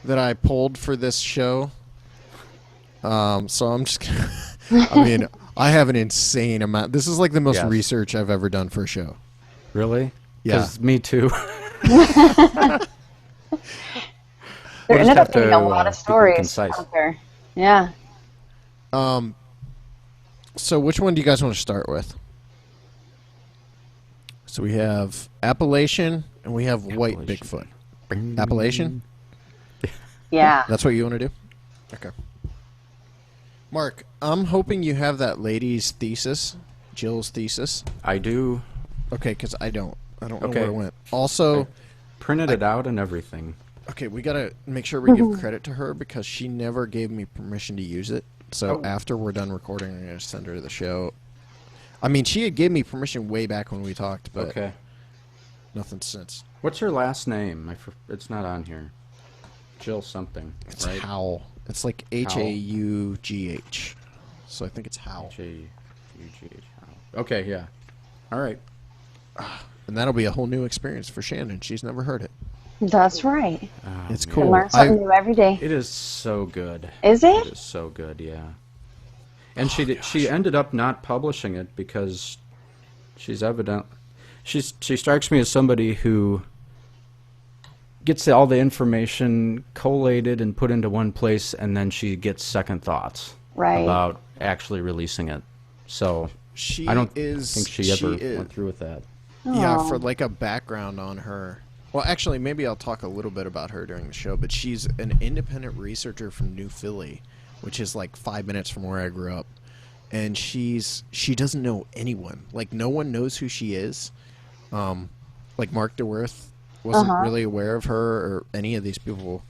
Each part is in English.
that I pulled for this show. So I'm just gonna, I mean, I have an insane amount. This is like the most research I've ever done for a show. Really? Yeah. 'Cause me too. There We'll ended up just being have a to lot of keep it stories concise. out there. Yeah. So which one do you guys want to start with? So we have Appalachian and we have white Bigfoot. Appalachian? Yeah. That's what you want to do? Okay. Mark, I'm hoping you have that lady's thesis, Jill's thesis. I do. Okay, because I don't. I don't know Okay. where it went. Also, Printed it out and everything. okay, we got to make sure we give credit to her because she never gave me permission to use it. So after we're done recording, I'm going to send her the show. I mean, she had gave me permission way back when we talked, but nothing since. What's her last name? It's not on here. Jill something, It's right? Howell. It's like Haugh. So I think it's Howell. H-A-U-G-H. Okay, yeah. All right. And that'll be a whole new experience for Shannon. She's never heard it. That's right. It's You cool. learn something new every day. It is so good. Is it? It is so good, yeah. And she ended up not publishing it because she strikes me as somebody who gets all the information collated and put into one place, and then she gets second thoughts about actually releasing it. So I don't think she ever went through with that. Yeah, for like a background on her. Well, actually, maybe I'll talk a little bit about her during the show, but she's an independent researcher from New Philly, which is like 5 minutes from where I grew up. And she doesn't know anyone. Like, no one knows who she is. Like, Mark DeWorth wasn't really aware of her or any of these people.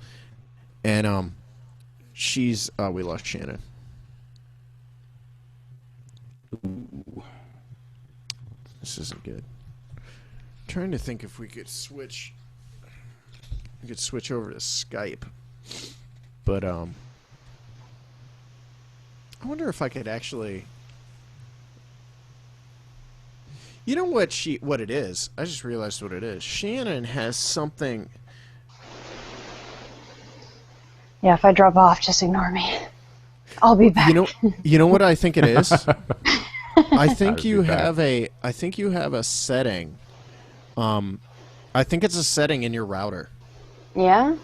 And she's... we lost Shannon. Ooh. This isn't good. Trying to think if we could switch over to Skype, but I wonder if I could actually, you know what it is. I just realized what it is. Shannon has something. Yeah, if I drop off, just ignore me. I'll be back. You know what I think it is. I think you have a setting. I think it's a setting in your router. Yeah?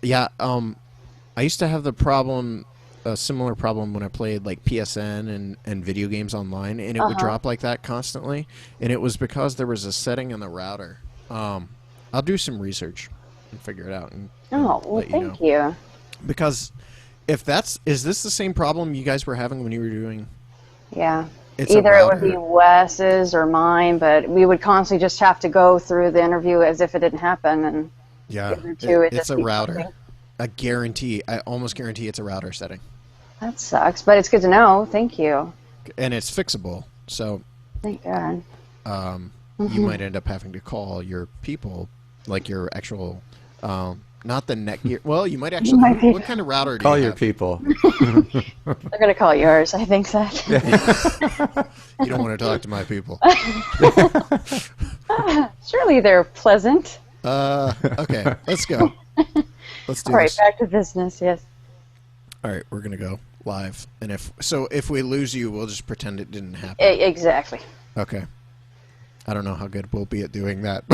Yeah, I used to have a similar problem when I played like PSN and video games online, and it would drop like that constantly, and it was because there was a setting in the router. I'll do some research and figure it out. And thank you. Because is this the same problem you guys were having when you were doing? Yeah. It's Either it would be Wes's or mine, but we would constantly just have to go through the interview as if it didn't happen. And it's a router. I almost guarantee it's a router setting. That sucks, but it's good to know. Thank you. And it's fixable, so thank God. You might end up having to call your people, like your actual, not the Netgear. Well, you might actually. What kind of router do you have? Call your people. They're going to call yours, I think, Zach. You don't want to talk to my people. Surely they're pleasant. Okay, let's go. Let's do this. All right, back to business, yes. All right, we're going to go live. And if we lose you, we'll just pretend it didn't happen. Exactly. Okay. I don't know how good we'll be at doing that.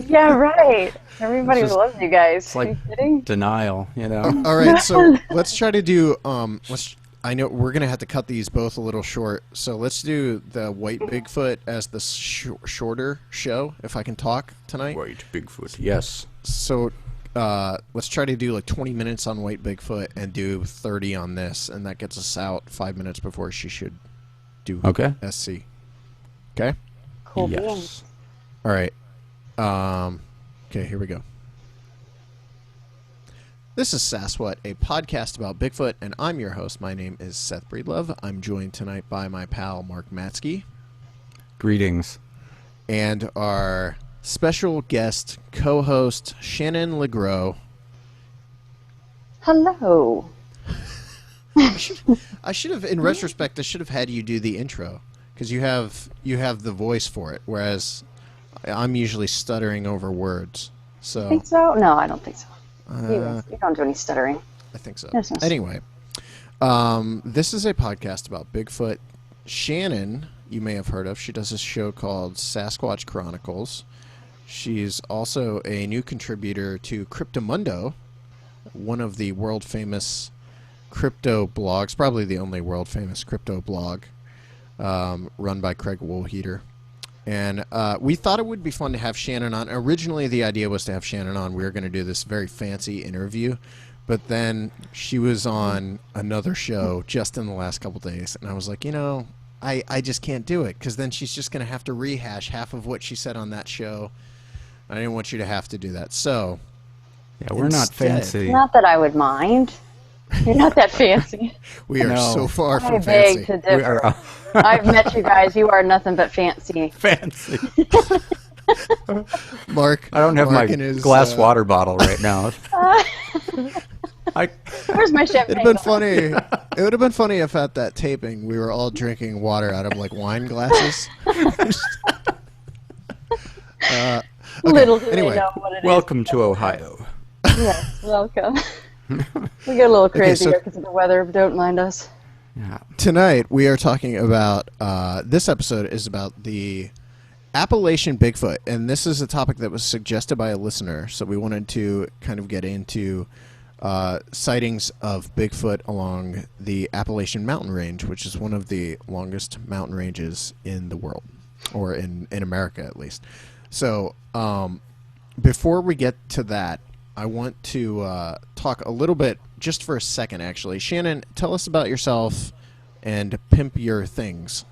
Yeah, right. Everybody loves you guys. It's like Are you kidding? denial, you know. All right, so let's try to do. I know we're gonna have to cut these both a little short, so let's do the White Bigfoot as the shorter show, if I can talk tonight. White Bigfoot, yes. So let's try to do like 20 minutes on White Bigfoot and do 30 on this, and that gets us out 5 minutes before she should do SC. Okay. Cool. Yes. All right. Okay, here we go. This is SasWhat, a podcast about Bigfoot, and I'm your host. My name is Seth Breedlove. I'm joined tonight by my pal Mark Matsky. Greetings. And our special guest co-host Shannon LeGro. Hello. I should have, in retrospect, I should have had you do the intro. Because you have the voice for it, whereas I'm usually stuttering over words. So Think so? No, I don't think so. You don't do any stuttering. I think so. Yes, yes. Anyway, this is a podcast about Bigfoot. Shannon, you may have heard of. She does a show called Sasquatch Chronicles. She's also a new contributor to Cryptomundo, one of the world famous crypto blogs, probably the only world famous crypto blog, run by Craig Woolheater. And we thought it would be fun to have Shannon on. Originally, the idea was to have Shannon on. We were going to do this very fancy interview. But then she was on another show just in the last couple days. And I was like, I just can't do it. Because then she's just going to have to rehash half of what she said on that show. I didn't want you to have to do that. So, yeah, we're not fancy. Not that I would mind. You're not that fancy. We are so far from I fancy. beg to differ. I've met you guys. You are nothing but fancy. Fancy. Mark, I don't have my glass water bottle right now. Where's my champagne? It'd have been funny. It would have been funny if at that taping we were all drinking water out of like wine glasses. Okay. Little do Anyway, they know what it is. Welcome to Ohio. Yes, welcome. We get a little crazy here because of the weather, but don't mind us. Yeah. Tonight we are talking about, this episode is about the Appalachian Bigfoot, and this is a topic that was suggested by a listener, so we wanted to kind of get into sightings of Bigfoot along the Appalachian mountain range, which is one of the longest mountain ranges in the world, or in America at least. So before we get to that, I want to talk a little bit, just for a second actually. Shannon, tell us about yourself and pimp your things.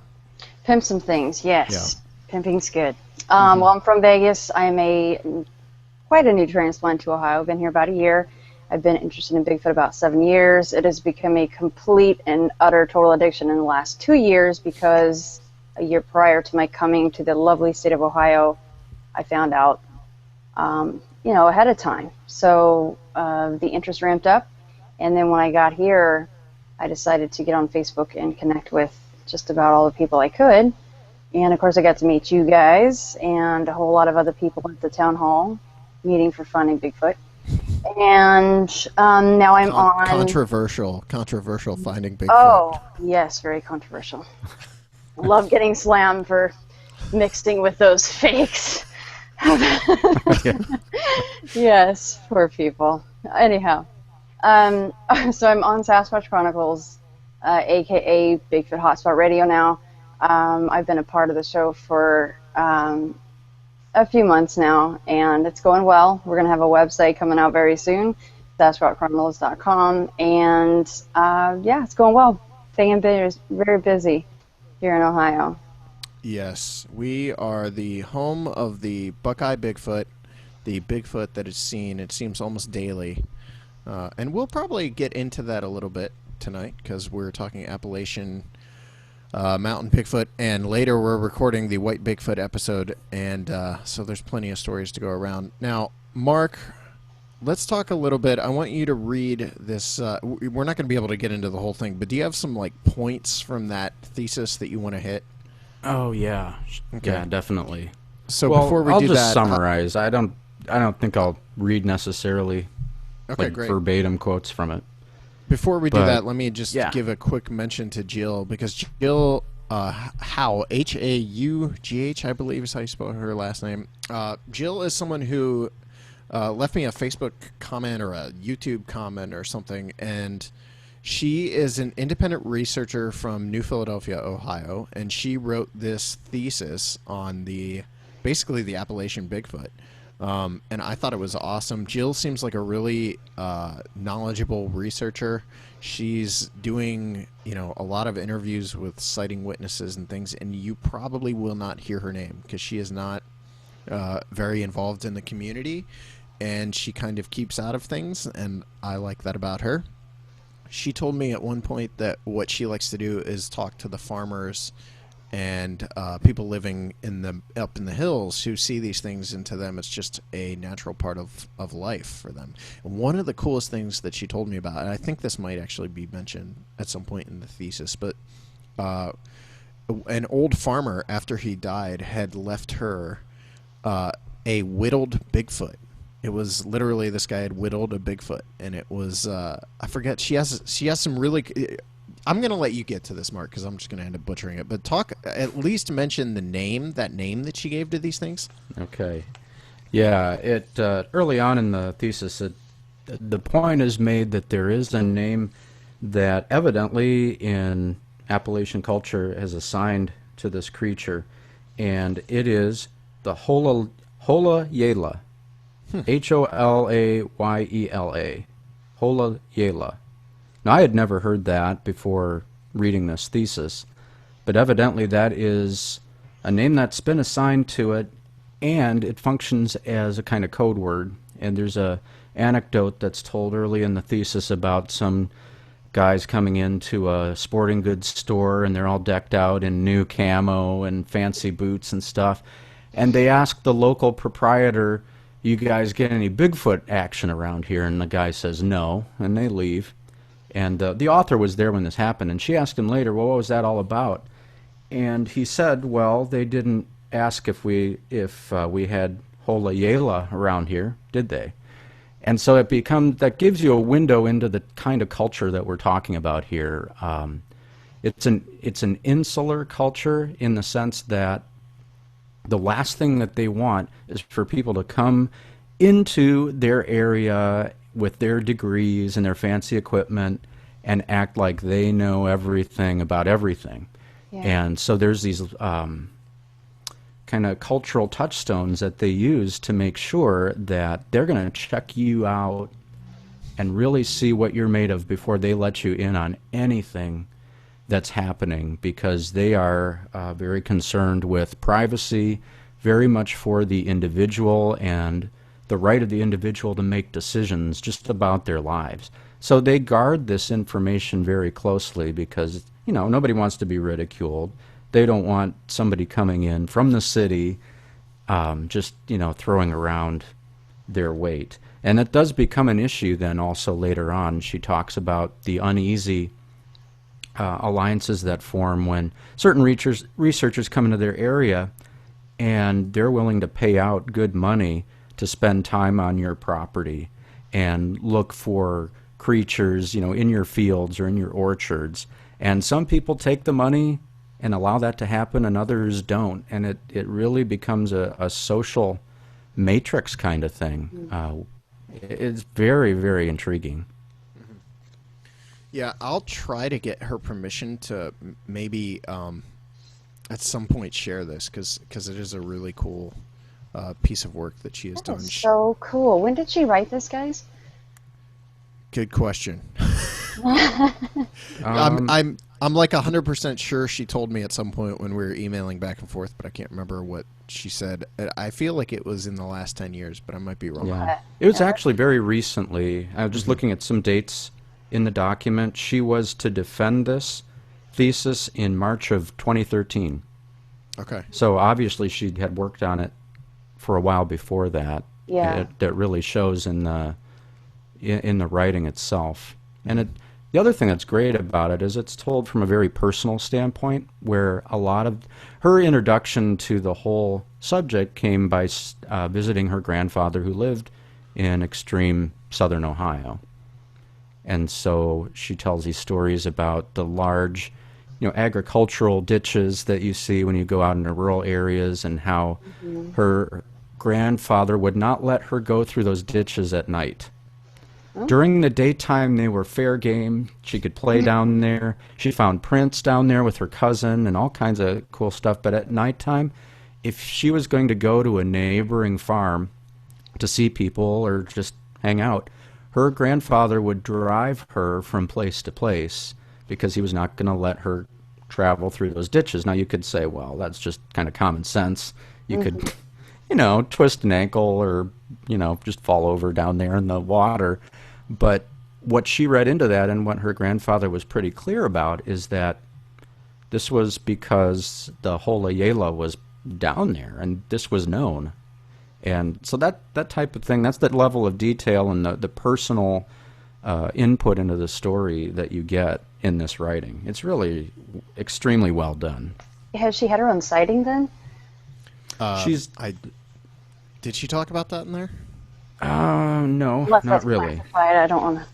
Pimp some things, yes. Yeah. Pimping's good. Well, I'm from Vegas. I'm quite a new transplant to Ohio. I've been here about a year. I've been interested in Bigfoot about 7 years. It has become a complete and utter total addiction in the last 2 years because a year prior to my coming to the lovely state of Ohio, I found out, ahead of time. So the interest ramped up. And then when I got here, I decided to get on Facebook and connect with just about all the people I could. And, of course, I got to meet you guys and a whole lot of other people at the town hall meeting for Finding Bigfoot. And now I'm on... Controversial Finding Bigfoot. Oh, yes, very controversial. Love getting slammed for mixing with those fakes. Yes, poor people. Anyhow, so I'm on Sasquatch Chronicles, a.k.a. Bigfoot Hotspot Radio now. I've been a part of the show for a few months now, and it's going well. We're going to have a website coming out very soon, SasquatchChronicles.com, and it's going well. Staying very busy here in Ohio. Yes, we are the home of the Buckeye Bigfoot, the Bigfoot that is seen, it seems, almost daily. And we'll probably get into that a little bit tonight because we're talking Appalachian Mountain Bigfoot, and later we're recording the White Bigfoot episode, and so there's plenty of stories to go around. Now, Mark, let's talk a little bit. I want you to read this. We're not going to be able to get into the whole thing, but do you have some points from that thesis that you want to hit? Oh yeah, Okay. Yeah, definitely. So before we I'll do just that, summarize. I don't think I'll read necessarily great. verbatim quotes from it. Before we do But, that, let me just give a quick mention to Jill, because Jill Hough, H-A-U-G-H, I believe is how you spell her last name. Jill is someone who left me a Facebook comment or a YouTube comment or something, and she is an independent researcher from New Philadelphia, Ohio, and she wrote this thesis on basically the Appalachian Bigfoot. And I thought it was awesome. Jill seems like a really knowledgeable researcher. She's doing, a lot of interviews with sighting witnesses and things, and you probably will not hear her name because she is not very involved in the community, and she kind of keeps out of things, and I like that about her. She told me at one point that what she likes to do is talk to the farmers and people living up in the hills who see these things, and to them it's just a natural part of life for them. And one of the coolest things that she told me about, and I think this might actually be mentioned at some point in the thesis, but an old farmer, after he died, had left her a whittled Bigfoot. It was literally this guy had whittled a Bigfoot, and it was I forget. She has some really. I'm gonna let you get to this, Mark, because I'm just gonna end up butchering it. But at least mention the name that she gave to these things. Okay. Yeah, early on in the thesis, the point is made that there is a name that evidently in Appalachian culture is assigned to this creature, and it is the Holayela. Holayela. Holayela. Now, I had never heard that before reading this thesis, but evidently that is a name that's been assigned to it, and it functions as a kind of code word. And there's a anecdote that's told early in the thesis about some guys coming into a sporting goods store, and they're all decked out in new camo and fancy boots and stuff, and they ask the local proprietor, "You guys get any Bigfoot action around here?" And the guy says no, and they leave. And the author was there when this happened, and she asked him later, "Well, what was that all about?" And he said, "Well, they didn't ask if we had Holayela around here, did they?" And so that gives you a window into the kind of culture that we're talking about here. It's an insular culture in the sense that the last thing that they want is for people to come into their area with their degrees and their fancy equipment and act like they know everything about everything. Yeah. And so there's these kind of cultural touchstones that they use to make sure that they're going to check you out and really see what you're made of before they let you in on anything that's happening, because they are very concerned with privacy, very much for the individual and the right of the individual to make decisions just about their lives. So they guard this information very closely because, nobody wants to be ridiculed. They don't want somebody coming in from the city just, throwing around their weight. And it does become an issue then also later on. She talks about the uneasy alliances that form when certain researchers come into their area and they're willing to pay out good money to spend time on your property and look for creatures, in your fields or in your orchards. And some people take the money and allow that to happen, and others don't. And it really becomes a social matrix kind of thing. It's very, very intriguing. Yeah, I'll try to get her permission to maybe at some point share this, because it is a really cool piece of work that she has done. So cool. When did she write this, guys? Good question. I'm like 100% sure she told me at some point when we were emailing back and forth, but I can't remember what she said. I feel like it was in the last 10 years, but I might be wrong. Yeah. It was actually very recently. I was just looking at some dates in the document. She was to defend this thesis in March of 2013. Okay. So obviously she had worked on it for a while before that. Yeah. That really shows in the writing itself. And the other thing that's great about it is it's told from a very personal standpoint, where a lot of her introduction to the whole subject came by visiting her grandfather, who lived in extreme southern Ohio. And so she tells these stories about the large, agricultural ditches that you see when you go out into rural areas, and how her grandfather would not let her go through those ditches at night. During the daytime, they were fair game. She could play down there. She found prints down there with her cousin and all kinds of cool stuff. But at nighttime, if she was going to go to a neighboring farm to see people or just hang out, her grandfather would drive her from place to place because he was not going to let her travel through those ditches. Now, you could say, well, that's just kind of common sense. You could, twist an ankle or, just fall over down there in the water. But what she read into that, and what her grandfather was pretty clear about, is that this was because the Holayela was down there, and this was known. And so that type of thing, that's that level of detail and the personal input into the story that you get in this writing. It's really extremely well done. Has she had her own sighting then? Did she talk about that in there? No, Unless not that's really. classified, I don't want to.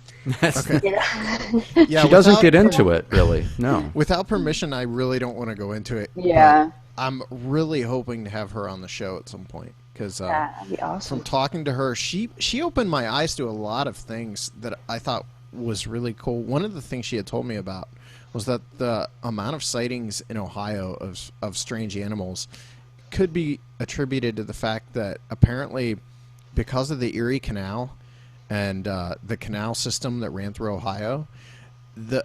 Okay. Yeah. Yeah, She doesn't without get into it, really. No. Without permission, I really don't want to go into it. Yeah. But I'm really hoping to have her on the show at some point because That'd be awesome. from talking to her, she opened my eyes to a lot of things that I thought was really cool. One of the things she had told me about was that the amount of sightings in Ohio of strange animals could be attributed to the fact that apparently because of the Erie Canal and the canal system that ran through Ohio,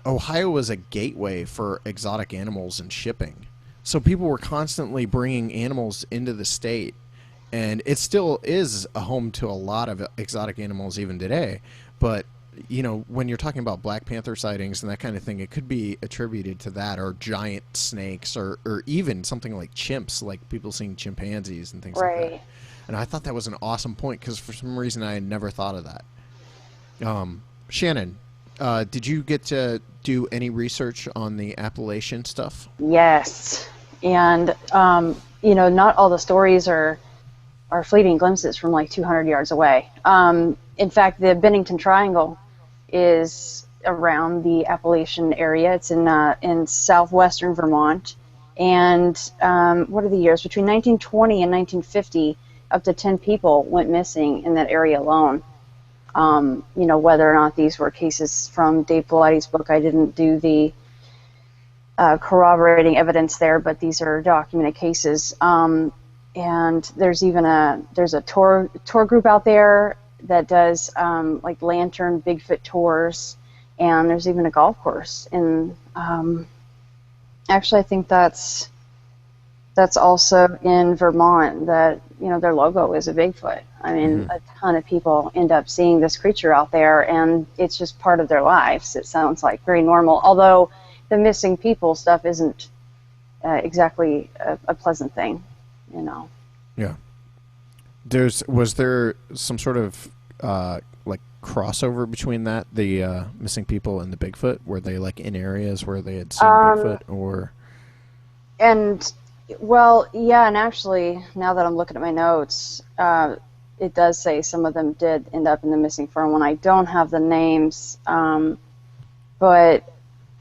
Ohio was a gateway for exotic animals and shipping. So people were constantly bringing animals into the state, and it still is a home to a lot of exotic animals even today. But you know, when you're talking about Black Panther sightings and that kind of thing, it could be attributed to that, or giant snakes, or even something like chimps, like people seeing chimpanzees and things like that. And I thought that was an awesome point because for some reason I had never thought of that. Shannon, did you get to do any research on the Appalachian stuff? Yes. And, you know, not all the stories are fleeting glimpses from like 200 yards away. In fact, the Bennington Triangle is around the Appalachian area. It's in southwestern Vermont. And what are the years? Between 1920 and 1950, up to 10 people went missing in that area alone. You know, whether or not these were cases from Dave Pilati's book, I didn't do the corroborating evidence there, but these are documented cases. And there's even a tour group out there that does like lantern Bigfoot tours, and there's even a golf course. And actually, I think that's also in Vermont. That, you know, their logo is a Bigfoot. I mean, a ton of people end up seeing this creature out there, and it's just part of their lives. It sounds like very normal, although the missing people stuff isn't exactly a pleasant thing, you know. Yeah. Was there some sort of like crossover between the missing people and the Bigfoot? Were they like in areas where they had seen Bigfoot, or? And well, yeah, and actually, now that I'm looking at my notes, it does say some of them did end up in the missing firm one. I don't have the names, but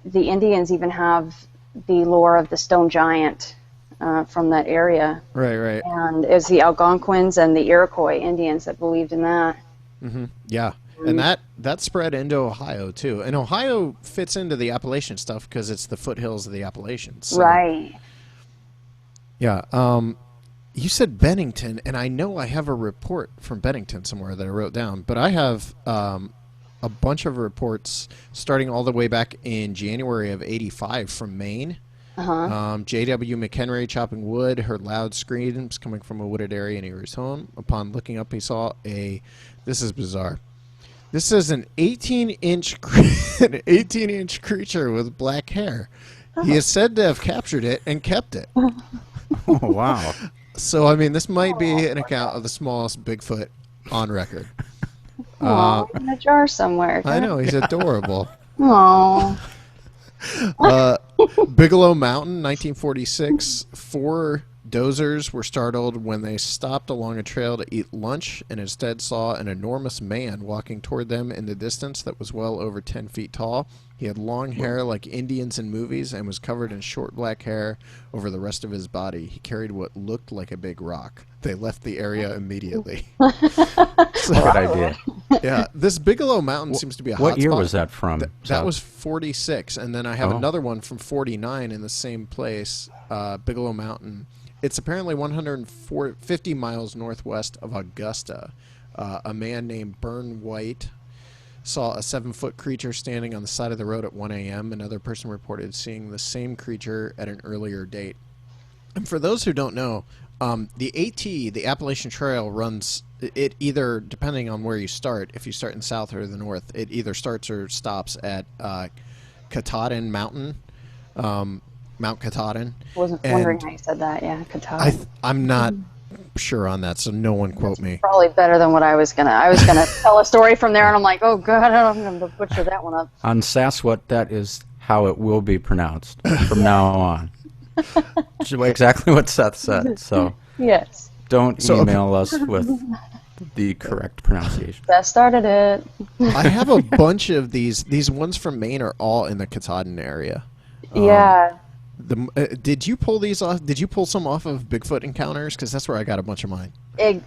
the Indians even have the lore of the stone giant from that area. Right. And it was the Algonquins and the Iroquois Indians that believed in that. Yeah. And that spread into Ohio, too. And Ohio fits into the Appalachian stuff because it's the foothills of the Appalachians. So. Right. Yeah. You said Bennington, and I know I have a report from Bennington somewhere that I wrote down, but I have a bunch of reports starting all the way back in January of '85 from Maine. J.W. McHenry chopping wood, heard loud screams coming from a wooded area near his home. Upon looking up, he saw this is bizarre. This is an 18-inch creature with black hair. He is said to have captured it and kept it. Oh, wow. So, I mean, this might be an account of the smallest Bigfoot on record. In a jar somewhere. I know, he's adorable. Aww. Bigelow Mountain, 1946. 4 dozers were startled when they stopped along a trail to eat lunch and instead saw an enormous man walking toward them in the distance that was well over 10 feet tall. He had long hair like Indians in movies and was covered in short black hair over the rest of his body. He carried what looked like a big rock. They left the area immediately. Good idea. Yeah, this Bigelow Mountain seems to be a hot spot. What year was that from? That was 46, and then I have another one from 49 in the same place, Bigelow Mountain. It's apparently 150 miles northwest of Augusta. A man named Bern White saw a 7-foot creature standing on the side of the road at 1 a.m. Another person reported seeing the same creature at an earlier date. And for those who don't know, the AT, the Appalachian Trail, runs, it either, depending on where you start, if you start in the south or the north, it either starts or stops at Katahdin Mountain, Mount Katahdin. I wasn't wondering how you said that, yeah, Katahdin. I'm not sure on that, so no one quote me. Probably better than what I was gonna tell a story from there, and I'm like, oh god, I'm gonna butcher that one up. On SasWhat, that is how it will be pronounced from now on. Exactly what Seth said. So yes. Don't email us with the correct pronunciation. That started it. I have a bunch of these. These ones from Maine are all in the Katahdin area. Yeah. Did you pull these off? Did you pull some off of Bigfoot Encounters? Because that's where I got a bunch of mine.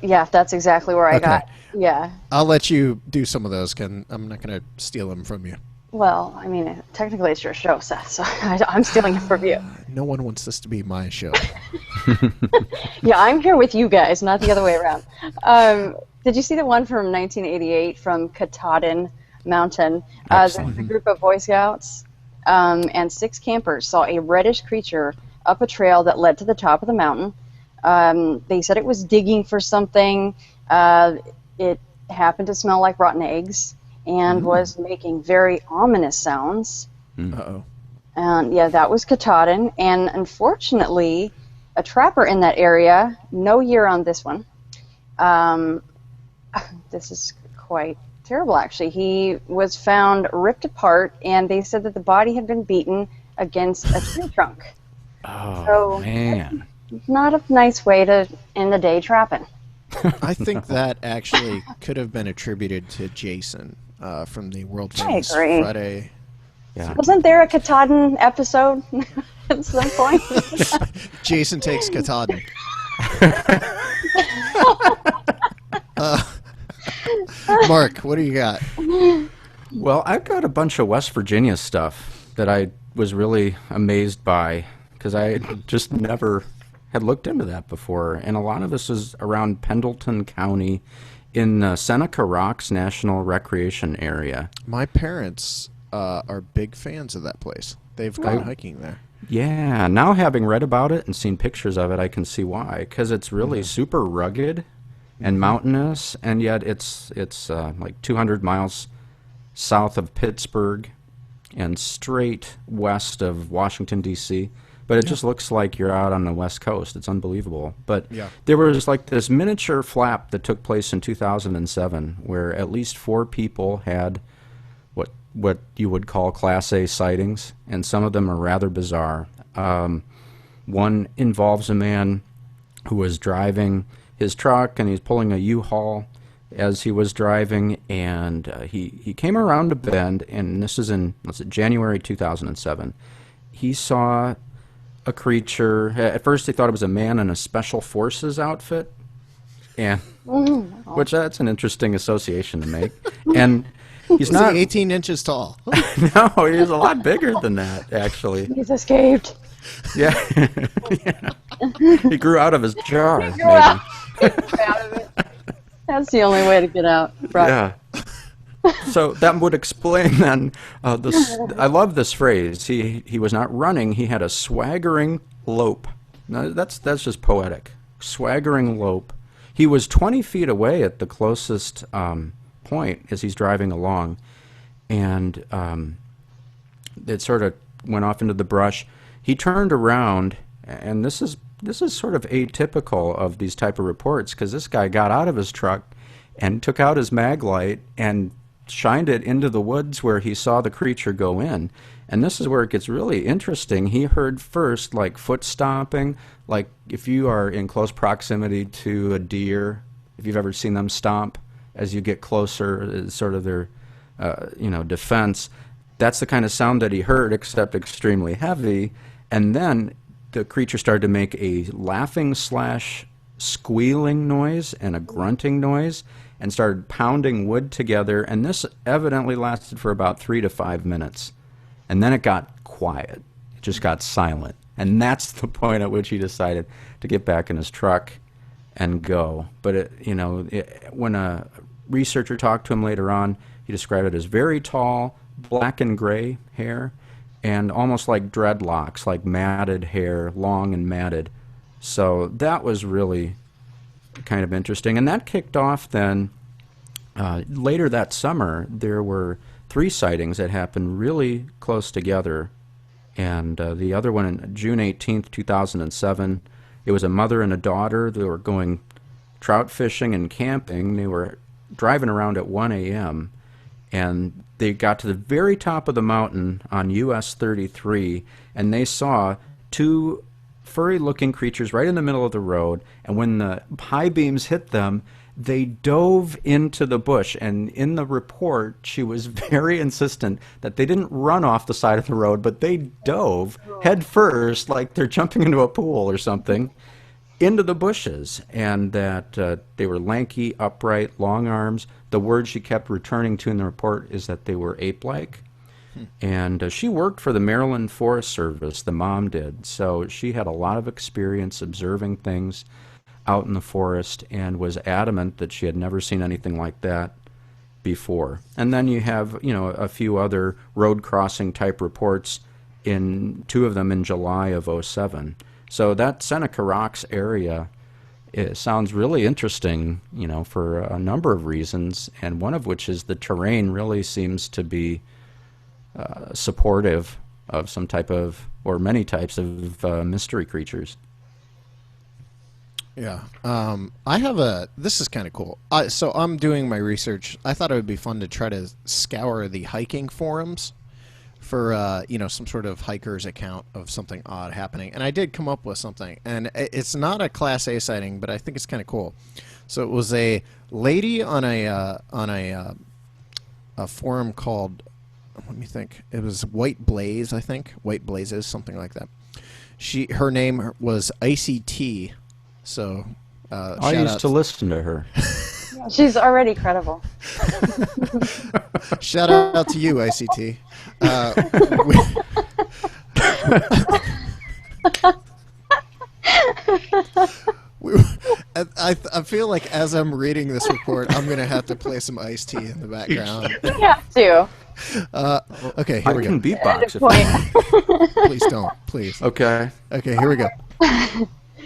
Yeah, that's exactly where I got. Yeah. I'll let you do some of those. I'm not going to steal them from you. Well, I mean, technically it's your show, Seth, so I'm stealing it from you. No one wants this to be my show. Yeah, I'm here with you guys, not the other way around. Did you see the one from 1988 from Katahdin Mountain? There's a group of Boy Scouts and 6 campers saw a reddish creature up a trail that led to the top of the mountain. They said it was digging for something. It happened to smell like rotten eggs and was making very ominous sounds. Uh-oh. And yeah, that was Katahdin. And unfortunately, a trapper in that area, no year on this one. This is quite terrible, actually. He was found ripped apart, and they said that the body had been beaten against a tree trunk. Oh, So, man. not a nice way to end the day trapping. I think that actually could have been attributed to Jason from the world famous agree. Friday. Yeah. Wasn't there a Katahdin episode at some point? Jason takes Katahdin. Mark, what do you got? Well, I've got a bunch of West Virginia stuff that I was really amazed by because I just never had looked into that before. And a lot of this is around Pendleton County in Seneca Rocks National Recreation Area. My parents are big fans of that place. They've gone hiking there. Yeah, now having read about it and seen pictures of it, I can see why. Because it's really super rugged and mountainous, and yet it's like 200 miles south of Pittsburgh and straight west of Washington, D.C., but it just looks like you're out on the West Coast. It's unbelievable. But there was like this miniature flap that took place in 2007 where at least 4 people had what you would call Class A sightings, and some of them are rather bizarre. One involves a man who was driving his truck, and he's pulling a U-Haul as he was driving, and he came around a bend, and this is in January 2007. He saw a creature. At first he thought it was a man in a special forces outfit, and which that's an interesting association to make. And he's not 18 inches tall. No, he's a lot bigger than that, actually. He's escaped. Yeah. He grew out of his jar. Maybe. Out of it. That's the only way to get out. Right. Yeah. So that would explain then. I love this phrase. He was not running. He had a swaggering lope. Now, that's just poetic. Swaggering lope. He was 20 feet away at the closest point as he's driving along, and it sort of went off into the brush. He turned around, and this is sort of atypical of these type of reports, because this guy got out of his truck and took out his mag light and shined it into the woods where he saw the creature go in. And this is where it gets really interesting. He heard first like foot stomping, like if you are in close proximity to a deer, if you've ever seen them stomp as you get closer, it's sort of their defense. That's the kind of sound that he heard, except extremely heavy. And then the creature started to make a laughing / squealing noise and a grunting noise, and started pounding wood together, and this evidently lasted for about 3 to 5 minutes. And then it got quiet. It just got silent. And that's the point at which he decided to get back in his truck and go. But, when a researcher talked to him later on, he described it as very tall, black and gray hair, and almost like dreadlocks, like matted hair, long and matted. So that was really kind of interesting. And that kicked off then, later that summer, there were 3 sightings that happened really close together. And the other one on June 18th, 2007, it was a mother and a daughter. They were going trout fishing and camping. They were driving around at 1 a.m., and they got to the very top of the mountain on US 33, and they saw 2 furry-looking creatures right in the middle of the road, and when the high beams hit them, they dove into the bush. And in the report, she was very insistent that they didn't run off the side of the road, but they dove head first, like they're jumping into a pool or something, into the bushes, and that they were lanky, upright, long arms. The word she kept returning to in the report is that they were ape-like. And she worked for the Maryland Forest Service, the mom did, so she had a lot of experience observing things out in the forest and was adamant that she had never seen anything like that before. And then you have, a few other road crossing type reports, in 2 of them in July of '07. So that Seneca Rocks area, it sounds really interesting, for a number of reasons, and one of which is the terrain really seems to be supportive of some type of, or many types of mystery creatures. Yeah. This is kind of cool. So I'm doing my research. I thought it would be fun to try to scour the hiking forums for, some sort of hiker's account of something odd happening. And I did come up with something. And it's not a Class A sighting, but I think it's kind of cool. So it was a lady on a forum called, let me think, it was White Blaze, I think. White Blazes, something like that. Her name was ICT. So I used to listen to her. She's already credible. Shout out to you, ICT. I feel like as I'm reading this report, I'm going to have to play some Ice-T in the background. You have to. Okay, here we go. I can beatbox if Please don't, please. Okay. Okay, here we go.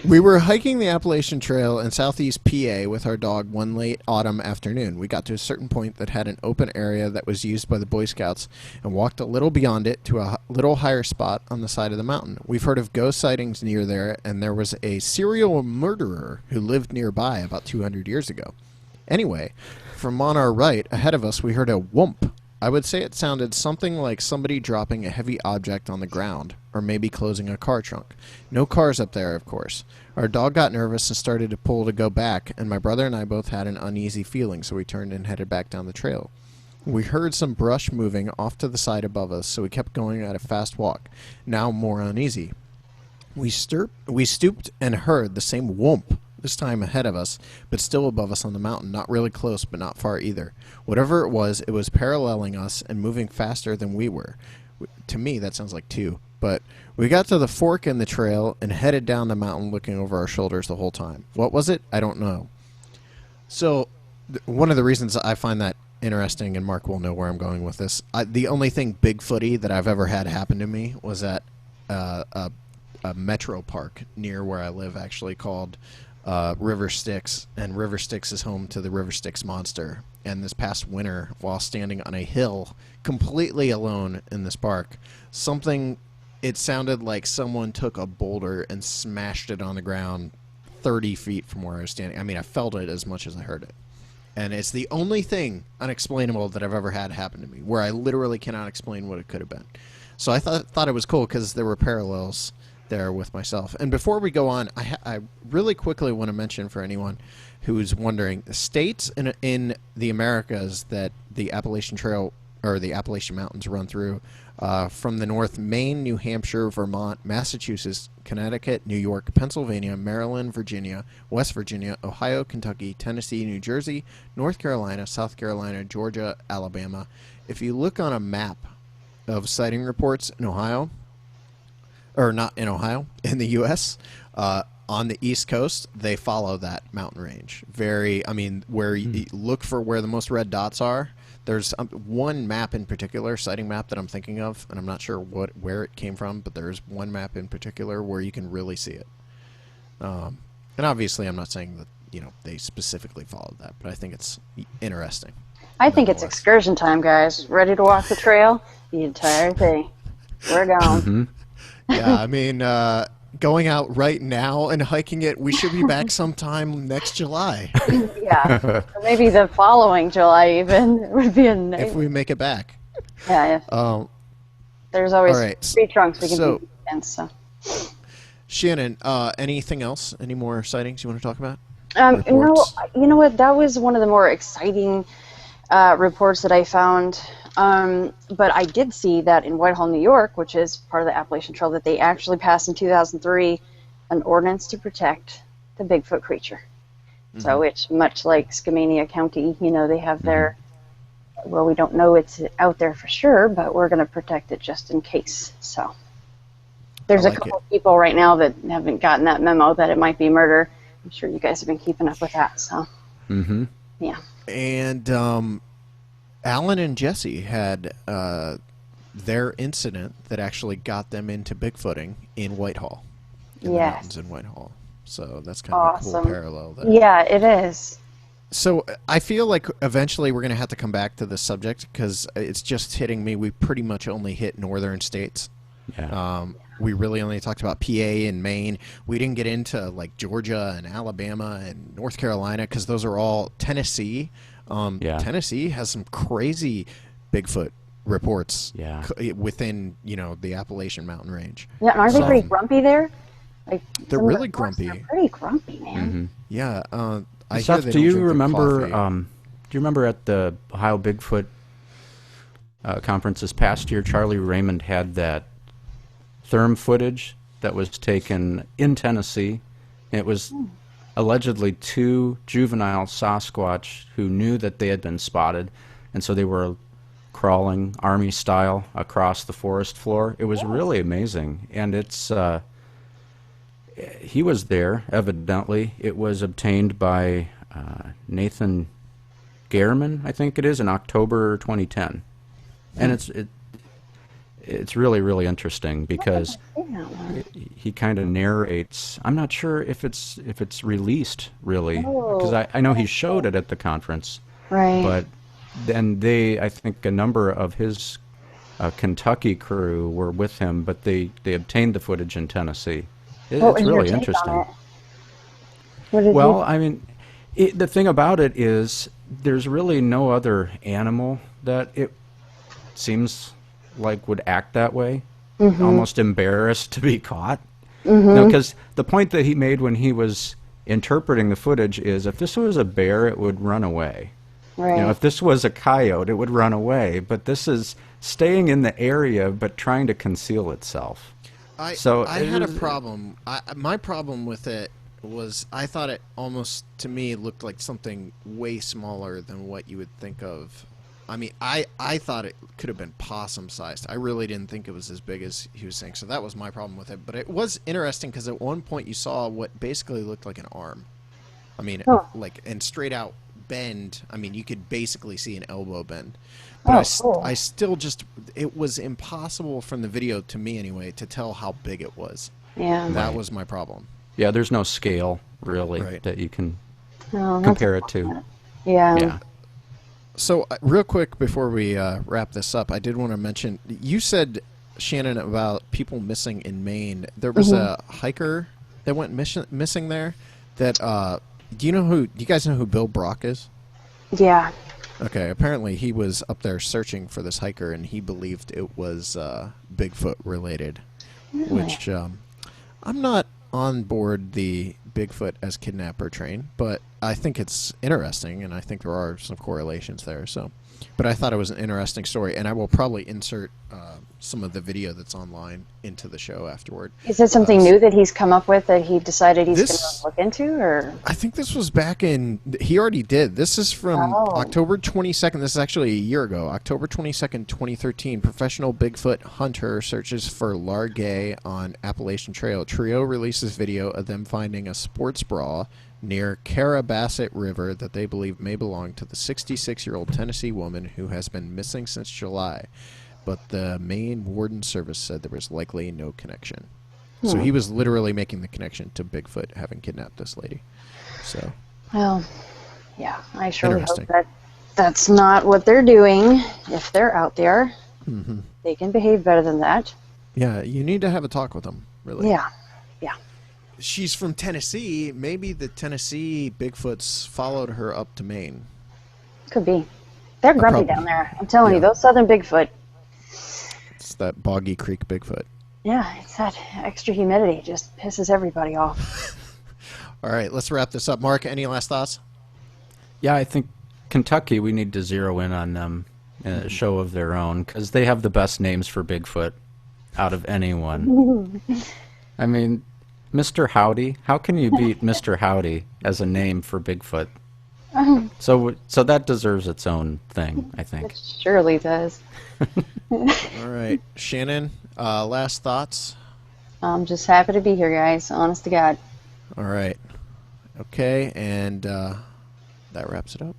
We were hiking the Appalachian Trail in southeast PA with our dog one late autumn afternoon. We got to a certain point that had an open area that was used by the Boy Scouts and walked a little beyond it to a little higher spot on the side of the mountain. We've heard of ghost sightings near there, and there was a serial murderer who lived nearby about 200 years ago. Anyway, from on our right, ahead of us, we heard a whoomp. I would say it sounded something like somebody dropping a heavy object on the ground, or maybe closing a car trunk. No cars up there, of course. Our dog got nervous and started to pull to go back, and my brother and I both had an uneasy feeling, so we turned and headed back down the trail. We heard some brush moving off to the side above us, so we kept going at a fast walk, now more uneasy. We stooped and heard the same whoomp, this time ahead of us, but still above us on the mountain, not really close, but not far either. Whatever it was paralleling us and moving faster than we were. To me, that sounds like 2. But we got to the fork in the trail and headed down the mountain looking over our shoulders the whole time. What was it? I don't know. So one of the reasons I find that interesting, and Mark will know where I'm going with this, the only thing Bigfooty that I've ever had happen to me was at a metro park near where I live, actually, called River Styx, and River Styx is home to the River Styx monster. And this past winter, while standing on a hill completely alone in this park, it sounded like someone took a boulder and smashed it on the ground 30 feet from where I was standing. I mean, I felt it as much as I heard it. And it's the only thing unexplainable that I've ever had happen to me, where I literally cannot explain what it could have been. So I thought it was cool because there were parallels there with myself. And before we go on, I really quickly want to mention for anyone who's wondering, states in the Americas that the Appalachian Trail or the Appalachian Mountains run through, from the north, Maine, New Hampshire, Vermont, Massachusetts, Connecticut, New York, Pennsylvania, Maryland, Virginia, West Virginia, Ohio, Kentucky, Tennessee, New Jersey, North Carolina, South Carolina, Georgia, Alabama. If you look on a map of sighting reports in Ohio, or not in Ohio, in the U.S., on the East Coast, they follow that mountain range. Where you look for where the most red dots are. There's one map in particular, sighting map, that I'm thinking of, and I'm not sure where it came from, but there's one map in particular where you can really see it. And obviously, I'm not saying that they specifically followed that, but I think it's interesting. I think it's excursion time, guys. Ready to walk the trail? The entire thing. We're going. Mm-hmm. Yeah, I mean, going out right now and hiking it, we should be back sometime next July. Yeah, or maybe the following July even would be a nice. If we make it back. Yeah. There's always right. tree trunks we can do against. So. Shannon, anything else? Any more sightings you want to talk about? reports? You know what? That was one of the more exciting reports that I found. But I did see that in Whitehall, New York, which is part of the Appalachian Trail, that they actually passed in 2003 an ordinance to protect the Bigfoot creature. Mm-hmm. So it's much like Skamania County. You know, they have their, well, we don't know it's out there for sure, but we're going to protect it just in case. So there's a couple of people right now that haven't gotten that memo that it might be murder. I'm sure you guys have been keeping up with that. So, yeah. And Alan and Jesse had their incident that actually got them into Bigfooting in Whitehall, in the mountains in Whitehall. So that's kind of a cool parallel there. Yeah, it is. So I feel like eventually we're going to have to come back to this subject because it's just hitting me. We pretty much only hit northern states. Yeah. We really only talked about PA and Maine. We didn't get into like Georgia and Alabama and North Carolina because those are all Tennessee. Tennessee has some crazy Bigfoot reports within, you know, the Appalachian Mountain Range. Yeah, and aren't they pretty grumpy there? Like they're really grumpy. They're pretty grumpy, man. Yeah. Seth, do you remember? Do you remember at the Ohio Bigfoot conference this past year, Charlie Raymond had that therm footage that was taken in Tennessee. It was allegedly 2 juvenile Sasquatch who knew that they had been spotted, and so they were crawling army style across the forest floor. It was really amazing, and it's he was there evidently. It was obtained by Nathan Gehrman, I think it is, in October 2010, and it's really, really interesting because he kind of narrates. I'm not sure if it's released really, because I know he showed it at the conference, right? But then I think a number of his Kentucky crew were with him, but they obtained the footage in Tennessee. It's really interesting. Well, I mean, the thing about it is there's really no other animal that it seems like would act that way, almost embarrassed to be caught. Because the point that he made when he was interpreting the footage is if this was a bear, it would run away. Right. You know, if this was a coyote, it would run away. But this is staying in the area but trying to conceal itself. I had a problem. My problem with it was I thought it almost, to me, looked like something way smaller than what you would think of. I mean, I thought it could have been possum-sized. I really didn't think it was as big as he was saying. So that was my problem with it. But it was interesting because at one point you saw what basically looked like an arm. I mean, like, and straight out bend. I mean, you could basically see an elbow bend. But I still just, it was impossible from the video, to me anyway, to tell how big it was. Yeah. That was my problem. Yeah, there's no scale, really, that you can compare it to. Yeah. So, real quick before we wrap this up, I did want to mention, you said, Shannon, about people missing in Maine. There was a hiker that went missing there that, do you guys know who Bill Brock is? Yeah. Okay, apparently he was up there searching for this hiker, and he believed it was Bigfoot related, which I'm not on board the Bigfoot as kidnapper train, but I think it's interesting, and I think there are some correlations there. So, but I thought it was an interesting story, and I will probably insert some of the video that's online into the show afterward. Is it something new that he's come up with that he decided he's going to look into, or? I think this was back in. He already did. This is from October 22nd. This is actually a year ago. October 22nd, 2013. Professional Bigfoot hunter searches for Largay on Appalachian Trail. Trio releases video of them finding a sports bra near Carrabassett River that they believe may belong to the 66-year-old Tennessee woman who has been missing since July. But the Maine Warden Service said there was likely no connection. So he was literally making the connection to Bigfoot having kidnapped this lady. So, well, yeah, I surely hope that that's not what they're doing. If they're out there, they can behave better than that. Yeah, you need to have a talk with them, really. Yeah. She's from Tennessee. Maybe the Tennessee Bigfoots followed her up to Maine. Could be. They're grumpy down there. I'm telling you, those southern Bigfoot. It's that Boggy Creek Bigfoot. Yeah, it's that extra humidity. Just pisses everybody off. All right, let's wrap this up. Mark, any last thoughts? Yeah, I think Kentucky, we need to zero in on them in a show of their own because they have the best names for Bigfoot out of anyone. I mean, Mr. Howdy. How can you beat Mr. Howdy as a name for Bigfoot? So that deserves its own thing, I think. It surely does. All right, Shannon, last thoughts? I'm just happy to be here, guys. Honest to God. All right. Okay, and that wraps it up.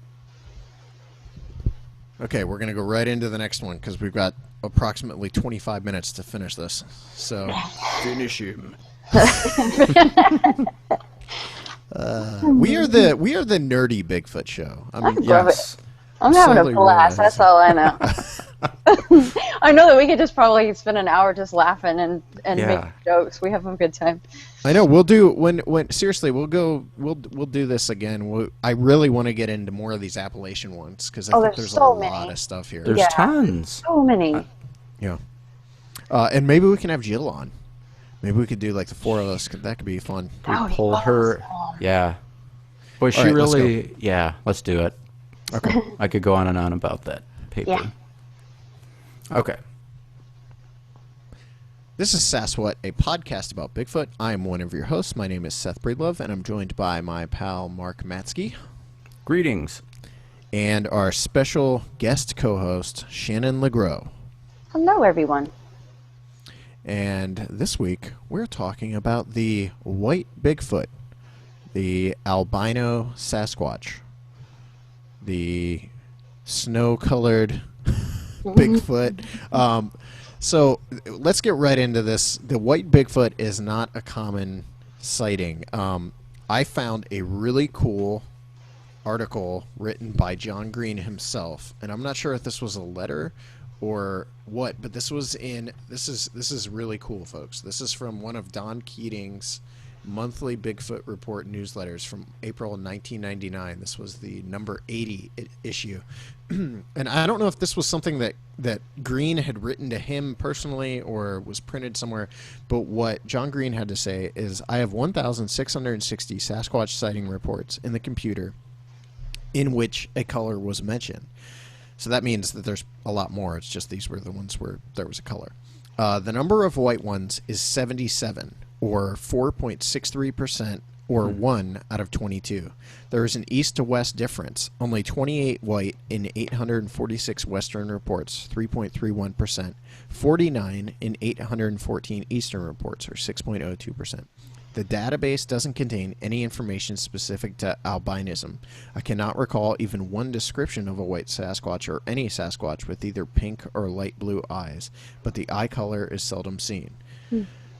Okay, we're going to go right into the next one because we've got approximately 25 minutes to finish this. So, finish him. We are the nerdy Bigfoot show. I mean, Yes. I'm having Slowly a blast. That's all I know. I know that we could just probably spend an hour just laughing and Yeah. making jokes. We have a good time. I know we'll do when seriously we'll do this again. I really want to get into more of these Appalachian ones because I think there's there's so a lot many. of stuff here. There's Yeah. tons. So many. Yeah, and maybe we can have Jill on. Maybe we could do like the four of us. That could be fun. That would be Pull her. awesome. Yeah. Boy, she All right, let's really. Yeah, let's do it. Okay. I could go on and on about that paper. Yeah. Okay. This is SasWhat, a podcast about Bigfoot. I am one of your hosts. My name is Seth Breedlove, and I'm joined by my pal Mark Matsky Greetings. and our special guest co-host Shannon LeGro. Hello, everyone. And this week we're talking about the white Bigfoot, the albino Sasquatch, the snow-colored Bigfoot. So let's get right into this. The white Bigfoot is not a common sighting. I found a really cool article written by John Green himself, and I'm not sure if this was a letter or what, but this is really cool, folks. This is from one of Don Keating's monthly Bigfoot report newsletters from April 1999. This was the number 80 issue. And I don't know if this was something that Green had written to him personally or was printed somewhere, but what John Green had to say is, I have 1,660 Sasquatch sighting reports in the computer in which a color was mentioned. So that means that there's a lot more. It's just these were the ones where there was a color. The number of white ones is 77, or 4.63%, or 1 out of 22. There is an east to west difference. Only 28 white in 846 western reports, 3.31%. 49 in 814 eastern reports, or 6.02%. The database doesn't contain any information specific to albinism. I cannot recall even one description of a white Sasquatch or any Sasquatch with either pink or light blue eyes, but the eye color is seldom seen.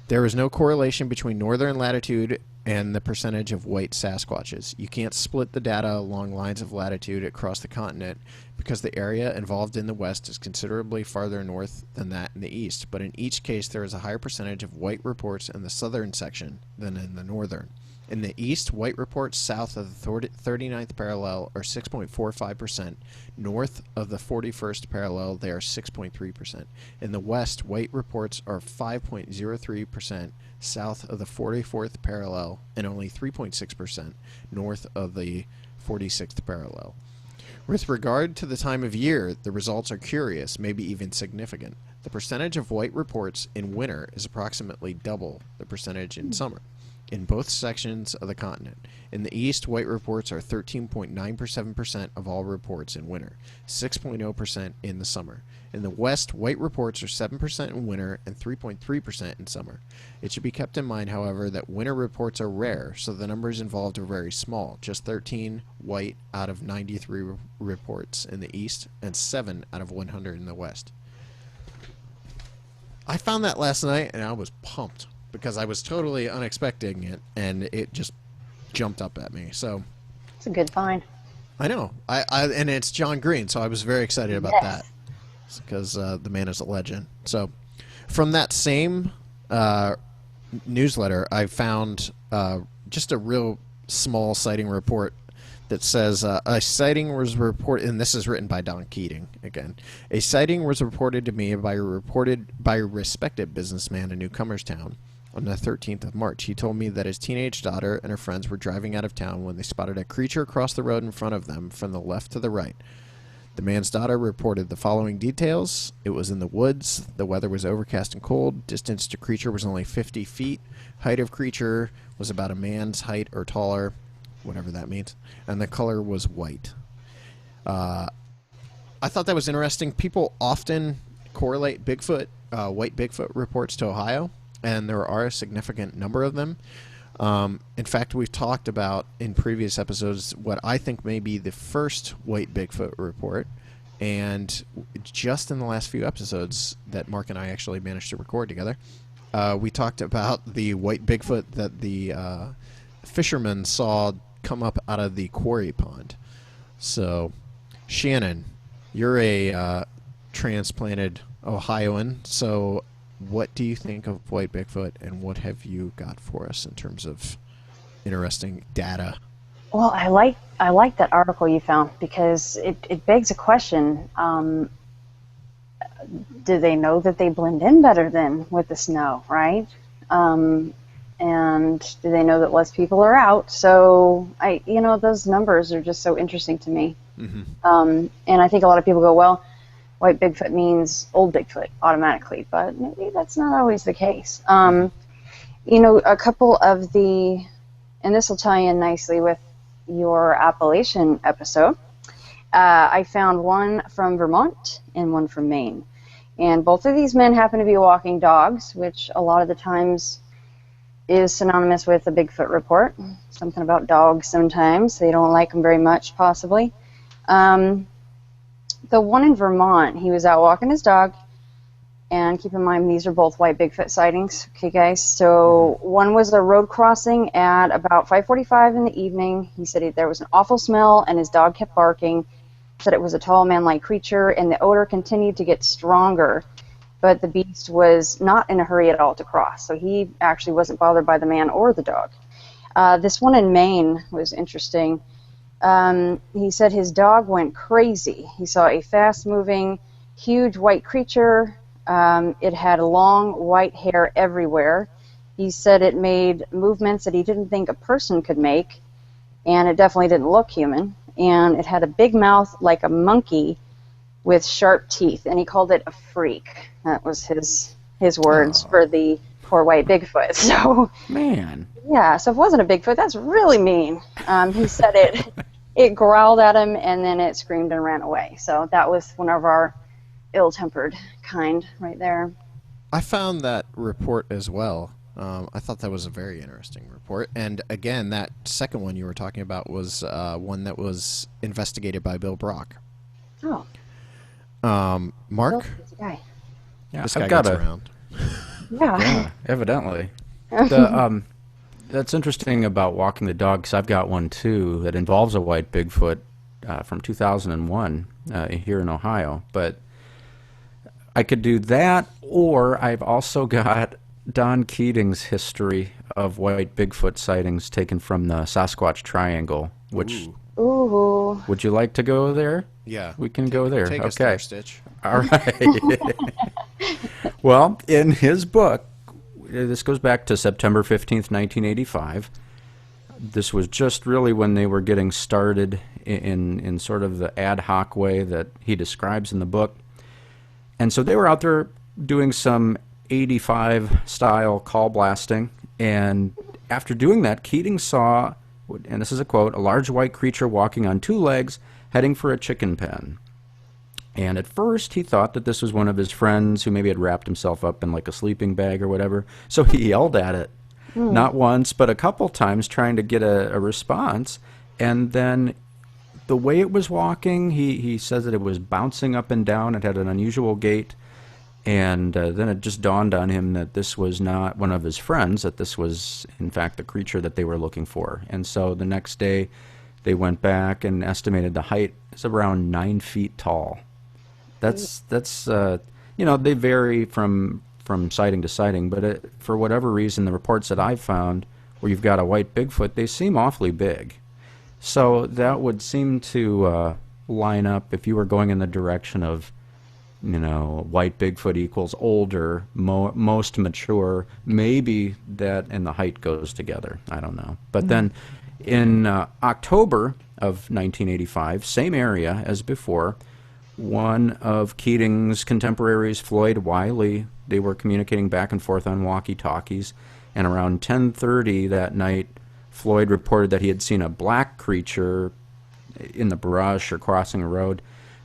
There is no correlation between northern latitude and the percentage of white Sasquatches. You can't split the data along lines of latitude across the continent because the area involved in the west is considerably farther north than that in the east, but in each case there is a higher percentage of white reports in the southern section than in the northern. In the east, white reports south of the 39th parallel are 6.45%. North of the 41st parallel, they are 6.3%. In the west, white reports are 5.03% south of the 44th parallel and only 3.6% north of the 46th parallel. With regard to the time of year, the results are curious, maybe even significant. The percentage of white reports in winter is approximately double the percentage in summer in both sections of the continent. In the east, white reports are 13.97% of all reports in winter, 6.0% in the summer. In the west, white reports are 7% in winter and 3.3% in summer. It should be kept in mind, however, that winter reports are rare, so the numbers involved are very small, just 13 white out of 93 reports in the east and 7 out of 100 in the west. I found that last night and I was pumped, because I was totally unexpecting it, and it just jumped up at me. So It's a good find. I know, and it's John Green, so I was very excited about that, because the man is a legend. So from that same newsletter, I found just a real small sighting report that says a sighting was reported, and this is written by Don Keating again. A sighting was reported to me by a respected businessman in Newcomerstown on the 13th of March. He told me that his teenage daughter and her friends were driving out of town when they spotted a creature across the road in front of them from the left to the right. The man's daughter reported the following details. It was in the woods. The weather was overcast and cold. Distance to creature was only 50 feet. Height of creature was about a man's height or taller, whatever that means. And the color was white. I thought that was interesting. People often correlate Bigfoot, white Bigfoot reports to Ohio, and there are a significant number of them. In fact, we've talked about in previous episodes what I think may be the first white Bigfoot report, and just in the last few episodes that Mark and I actually managed to record together, we talked about the white Bigfoot that the fishermen saw come up out of the quarry pond. So, Shannon, you're a transplanted Ohioan, so what do you think of white Bigfoot, and what have you got for us in terms of interesting data? Well, I like that article you found, because it begs a question. Do they know that they blend in better than with the snow, right? And do they know that less people are out? So those numbers are just so interesting to me. Mm-hmm. And I think a lot of people go, well, white Bigfoot means old Bigfoot automatically, but maybe that's not always the case. A couple of and this will tie in nicely with your Appalachian episode, I found one from Vermont and one from Maine. And both of these men happen to be walking dogs, which a lot of the times is synonymous with a Bigfoot report. Something about dogs sometimes. They don't like them very much, possibly. The one in Vermont, he was out walking his dog, and keep in mind these are both white Bigfoot sightings, okay guys? So one was a road crossing at about 5:45 in the evening. He said there was an awful smell and his dog kept barking. Said it was a tall man-like creature, and the odor continued to get stronger, but the beast was not in a hurry at all to cross, so he actually wasn't bothered by the man or the dog. This one in Maine was interesting. He said his dog went crazy. He saw a fast-moving, huge white creature. It had long white hair everywhere. He said it made movements that he didn't think a person could make, and it definitely didn't look human. And it had a big mouth like a monkey with sharp teeth, and he called it a freak. That was his words for the poor white Bigfoot. So, man. Yeah, so if it wasn't a Bigfoot, that's really mean. He said it growled at him, and then it screamed and ran away. So that was one of our ill-tempered kind right there. I found that report as well. I thought that was a very interesting report. And again, that second one you were talking about was one that was investigated by Bill Brock. Oh. Mark? Bill's a guy. Yeah, this guy gets around. Yeah. Evidently. That's interesting about walking the dog, because I've got one too that involves a white Bigfoot from 2001 here in Ohio. But I could do that, or I've also got Don Keating's history of white Bigfoot sightings taken from the Sasquatch Triangle, which... Ooh. Would you like to go there? Yeah. We can go there. Take okay. us there, Stitch. All right. Well, in his book, this goes back to September 15th, 1985. This was just really when they were getting started in sort of the ad hoc way that he describes in the book. And so they were out there doing some 85 style call blasting, and after doing that, Keating saw, and this is a quote, a large white creature walking on two legs heading for a chicken pen. And at first he thought that this was one of his friends who maybe had wrapped himself up in like a sleeping bag or whatever, so he yelled at it, not once but a couple times, trying to get a response. And then the way it was walking, he says that it was bouncing up and down. It had an unusual gait. And then it just dawned on him that this was not one of his friends, that this was, in fact, the creature that they were looking for. And so the next day, they went back and estimated the height is around 9 feet tall. That's they vary from sighting to sighting, but for whatever reason, the reports that I've found where you've got a white Bigfoot, they seem awfully big. So that would seem to line up if you were going in the direction of white Bigfoot equals older, most mature. Maybe that and the height goes together. I don't know. But then in October of 1985, same area as before, one of Keating's contemporaries, Floyd Wiley, they were communicating back and forth on walkie-talkies, and around 10:30 that night, Floyd reported that he had seen a black creature in the brush or crossing a road,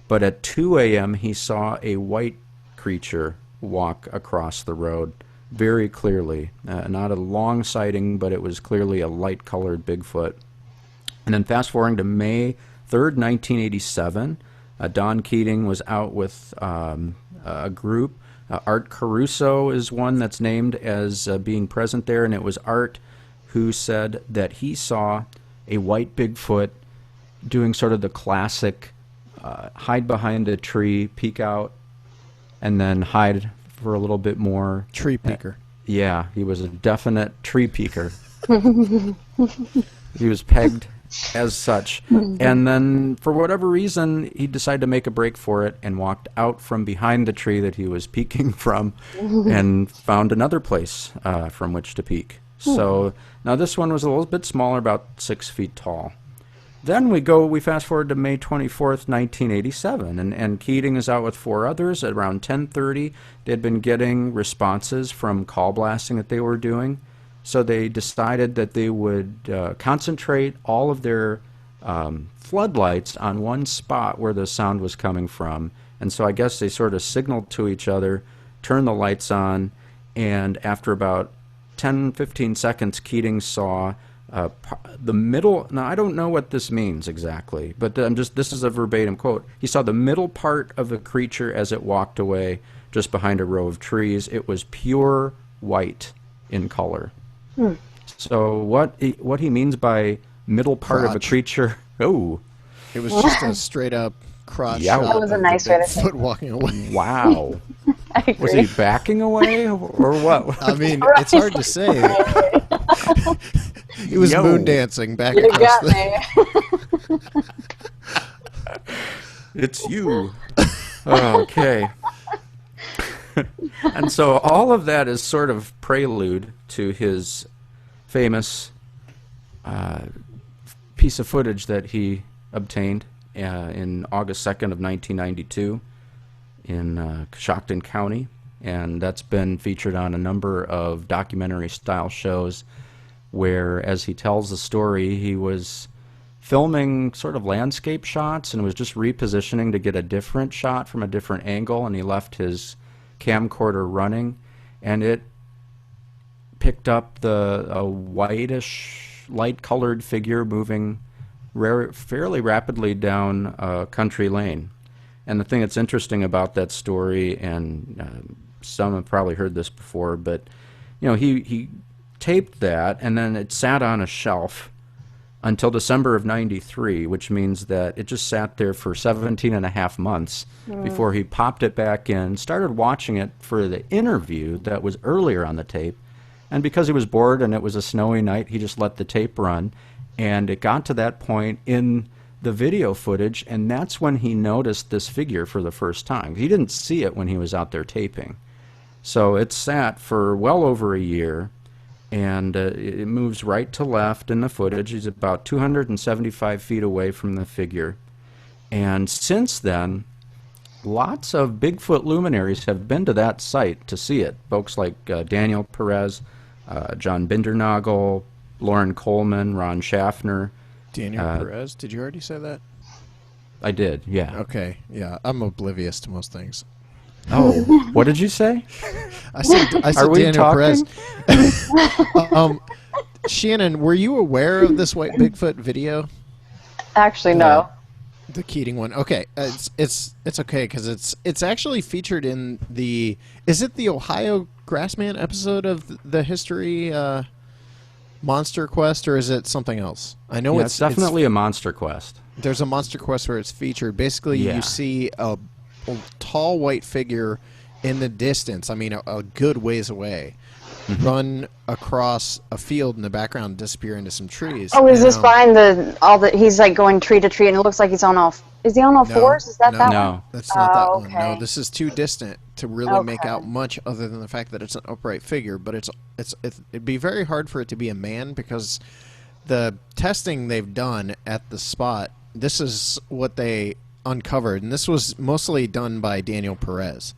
but at 2 a.m. he saw a white creature walk across the road very clearly. Not a long sighting, but it was clearly a light-colored Bigfoot. And then fast forwarding to May 3rd, 1987, Don Keating was out with a group. Art Caruso is one that's named as being present there, and it was Art who said that he saw a white Bigfoot doing sort of the classic hide behind a tree, peek out, and then hide for a little bit more. Tree peeker. Yeah, he was a definite tree peeker. He was pegged as such. And then, for whatever reason, he decided to make a break for it and walked out from behind the tree that he was peeking from and found another place from which to peek. So now this one was a little bit smaller, about 6 feet tall. Then we fast forward to May 24th, 1987, and Keating is out with 4 others. At around 10:30, they had been getting responses from call blasting that they were doing. So they decided that they would concentrate all of their floodlights on one spot where the sound was coming from. And so I guess they sort of signaled to each other, turned the lights on, and after about 10-15 seconds, Keating saw the middle. Now, I don't know what this means exactly, but this is a verbatim quote. He saw the middle part of the creature as it walked away just behind a row of trees. It was pure white in color. So what he means by middle part of a creature, it was just a straight up crotch Yeah. shot That was a of nice the way to say Bigfoot walking away. wow. I agree. Was he backing away or what? I mean, it's hard to say. He was Yo. moon dancing back You across got the... me. It's you. Okay. And so all of that is sort of prelude to his famous piece of footage that he obtained in August 2nd of 1992 in Coshocton County. And that's been featured on a number of documentary-style shows where, as he tells the story, he was filming sort of landscape shots and was just repositioning to get a different shot from a different angle, and he left his camcorder running, and it picked up a whitish, light-colored figure moving fairly rapidly down a country lane. And the thing that's interesting about that story, and some have probably heard this before, but he taped that, and then it sat on a shelf until December of '93, which means that it just sat there for 17 and a half months before he popped it back in, started watching it for the interview that was earlier on the tape, and because he was bored and it was a snowy night, he just let the tape run, and it got to that point in the video footage, and that's when he noticed this figure for the first time. He didn't see it when he was out there taping. So it sat for well over a year, and it moves right to left in the footage. He's about 275 feet away from the figure. And since then, lots of Bigfoot luminaries have been to that site to see it. Folks like Daniel Perez, John Bindernagel, Lauren Coleman, Ron Schaffner. Daniel Perez, did you already say that? I did, yeah. Okay, yeah, I'm oblivious to most things. Oh, what did you say? I said Are we Daniel talking? Perez. Shannon, were you aware of this white Bigfoot video? Actually, no. The Keating one. Okay, it's okay because it's actually featured in the. Is it the Ohio Grassman episode of the History Monster Quest, or is it something else? I know it's definitely a Monster Quest. There's a Monster Quest where it's featured. Basically, Yeah. you see a tall white figure in the distance. I mean, a good ways away, run across a field in the background and disappear into some trees. Oh, is this behind he's like going tree to tree and it looks like he's on all, is he on all fours? Is that that one? That's not that one. Okay. No, this is too distant to really make out much other than the fact that it's an upright figure, but it'd be very hard for it to be a man because the testing they've done at the spot, this is what they uncovered, and this was mostly done by Daniel Perez.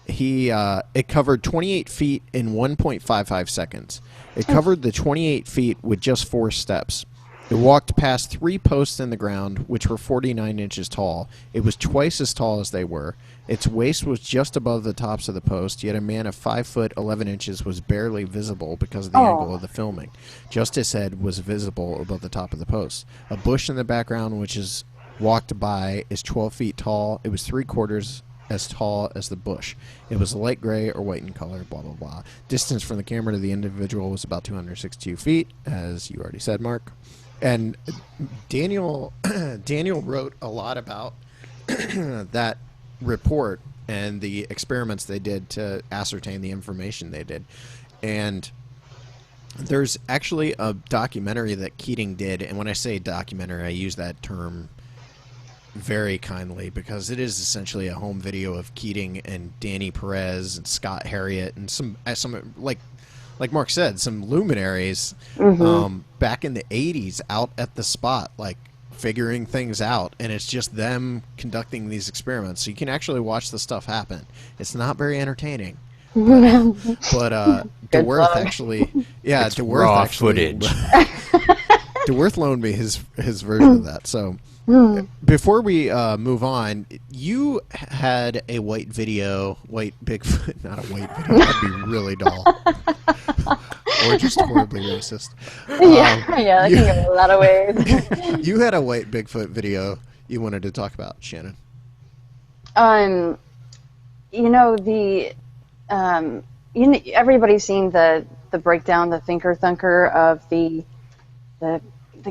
It covered 28 feet in 1.55 seconds. It covered the 28 feet with just 4 steps. It walked past 3 posts in the ground, which were 49 inches tall. It was twice as tall as they were. Its waist was just above the tops of the post, yet a man of 5 foot 11 inches was barely visible because of the angle of the filming. Just his head was visible above the top of the post. A bush in the background, which is walked by, is 12 feet tall. It was 3/4 as tall as the bush. It was light gray or white in color, blah, blah, blah. Distance from the camera to the individual was about 262 feet, as you already said, Mark. And Daniel wrote a lot about that report and the experiments they did to ascertain the information they did. And there's actually a documentary that Keating did, and when I say documentary, I use that term very kindly because it is essentially a home video of Keating and Danny Perez and Scott Harriet and some like Mark said, some luminaries back in the 80s out at the spot, like figuring things out, and it's just them conducting these experiments. So you can actually watch the stuff happen. It's not very entertaining. But DeWorth actually, it's DeWorth raw actually, footage. DeWorth loaned me his version of that. So before we move on, you had a white Bigfoot, not a white video. That'd be really dull, or just horribly racist. That can go a lot of ways. You had a white Bigfoot video you wanted to talk about, Shannon. Everybody's seen the breakdown, the thinker thunker of the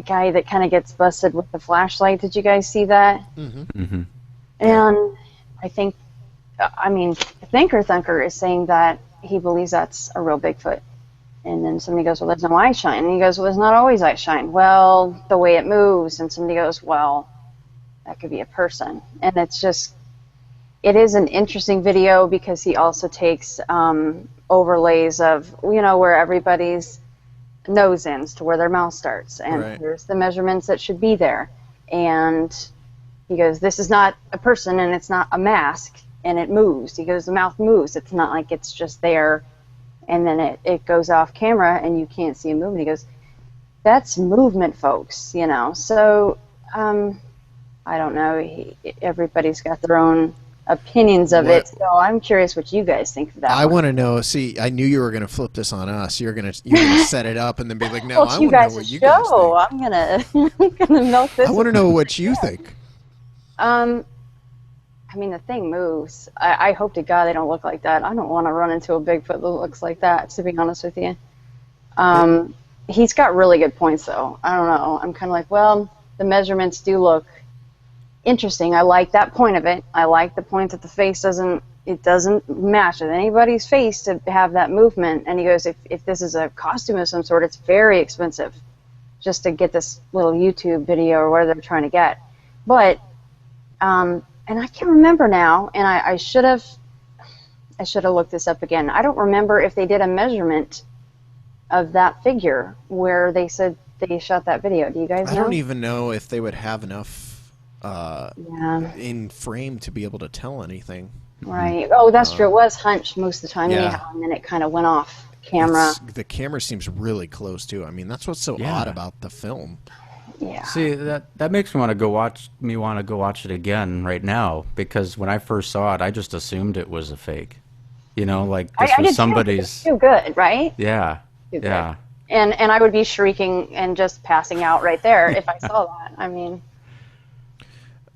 guy that kind of gets busted with the flashlight. Did you guys see that? And I think, thinker thunker is saying that he believes that's a real Bigfoot. And then somebody goes, well, there's no eye shine. And he goes, well, there's not always eye shine. Well, the way it moves. And somebody goes, well, that could be a person. And it is an interesting video because he also takes overlays of, where everybody's nose ends to where their mouth starts. And here's the measurements that should be there. And he goes, this is not a person and it's not a mask and it moves. He goes, the mouth moves. It's not like it's just there and then it goes off camera and you can't see a movement. He goes, that's movement, folks, So, I don't know. Everybody's got their own opinions of it, so I'm curious what you guys think of that. I want to know. See, I knew you were going to flip this on us. You're going to set it up and then be like, "No, I want to know what you guys think." I'm gonna milk this. I want to know what you think. The thing moves. I hope to God they don't look like that. I don't want to run into a Bigfoot that looks like that. To be honest with you, he's got really good points though. I don't know. I'm kind of like, well, the measurements do look interesting. I like that point of it. I like the point that the face doesn't match with anybody's face to have that movement. And he goes, if this is a costume of some sort, it's very expensive just to get this little YouTube video or whatever they're trying to get. But and I can't remember now, and I should have looked this up again. I don't remember if they did a measurement of that figure where they said they shot that video. Do you guys know? I don't even know if they would have enough in frame to be able to tell anything. Right. Oh, that's true. It was hunched most of the time anyhow, and then it kind of went off camera. The camera seems really close too. I mean, that's what's so odd about the film. Yeah. See, that makes me want to go watch it again right now, because when I first saw it, I just assumed it was a fake. Like this was somebody's. Too good, right? Yeah. Too good. And I would be shrieking and just passing out right there if I saw that. I mean.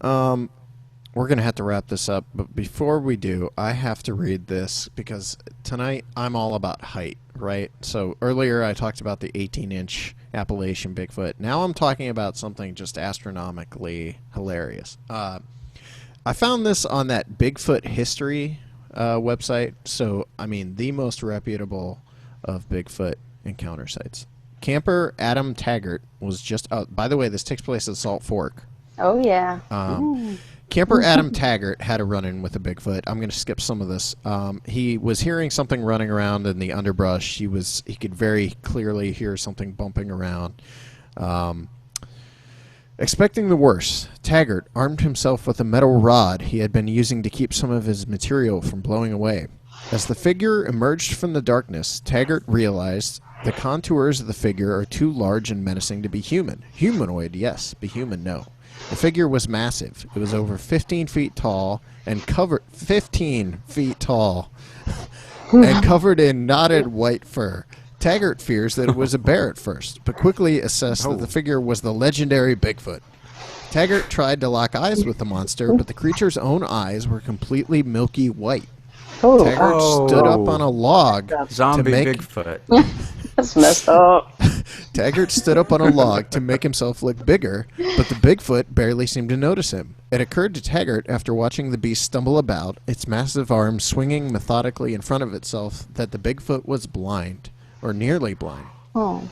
We're going to have to wrap this up, but before we do, I have to read this because tonight I'm all about height, right? So earlier I talked about the 18-inch Appalachian Bigfoot. Now I'm talking about something just astronomically hilarious. I found this on that Bigfoot history website. So, I mean, the most reputable of Bigfoot encounter sites. Camper Adam Taggart was just out. By the way, this takes place at Salt Fork. Oh, yeah. Camper Adam Taggart had a run-in with a Bigfoot. I'm going to skip some of this. He was hearing something running around in the underbrush. He could very clearly hear something bumping around. Expecting the worst, Taggart armed himself with a metal rod he had been using to keep some of his material from blowing away. As the figure emerged from the darkness, Taggart realized the contours of the figure are too large and menacing to be human. Humanoid, yes. Be human, no. The figure was massive. It was over 15 feet tall and covered 15 feet tall and covered in knotted white fur. Taggart fears that it was a bear at first, but quickly assessed that the figure was the legendary Bigfoot. Taggart tried to lock eyes with the monster, but the creature's own eyes were completely milky white. Taggart stood up on a log Zombie to make Bigfoot. That's messed up. Taggart stood up on a log to make himself look bigger, but the Bigfoot barely seemed to notice him. It occurred to Taggart, after watching the beast stumble about, its massive arms swinging methodically in front of itself, that the Bigfoot was blind, or nearly blind. Oh.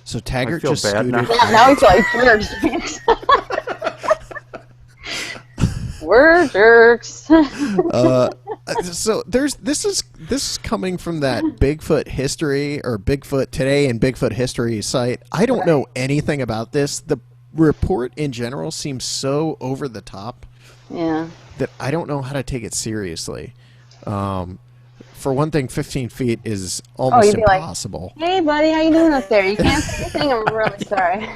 So Taggart I feel just bad scooted. Yeah, now we feel like jerks. We're jerks. So this is coming from that Bigfoot history or Bigfoot Today and Bigfoot History site. I don't know anything about this. The report in general seems so over the top. Yeah. That I don't know how to take it seriously. For one thing, 15 feet is almost you'd be impossible. Like, hey, buddy, how you doing up there? You can't say anything. I'm really sorry.